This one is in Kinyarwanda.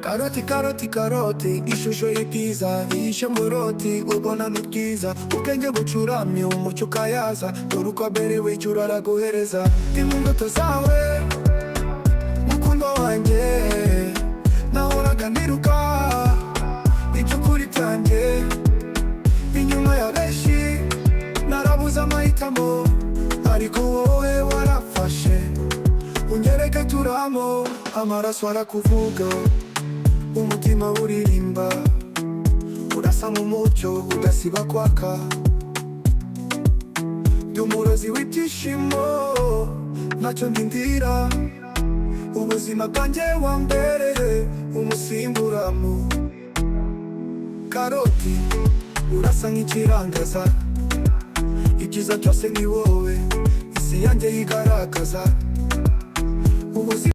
Karoti, karoti, karoti, ishusho y'ibyiza ihishe mu roti, ubona ni bwiza. Ubwenge bucuramye, umucyo ukayaza, dore uko aberewe icyo uraraguhereza. Ndi mu mbuto zawe, mukundo wanjye, nahoraga niruka iby'ukuri byanjye, inyuma ya benshi narabuze amahitamo, ariko wowe warafashe unyereke turamo. Amaraso arakuvuga, umutima uririmba, urasa nk'umucyo udasiba kwaka. Ndi umurozi w'ibyishimo, ntacyo ndindira, ubuzima bwanjye wambereye umusimburamo. Karoti, urasa nk'ikirangaza, ibyiza byose ni wowe, isi yanjye yigaragaza.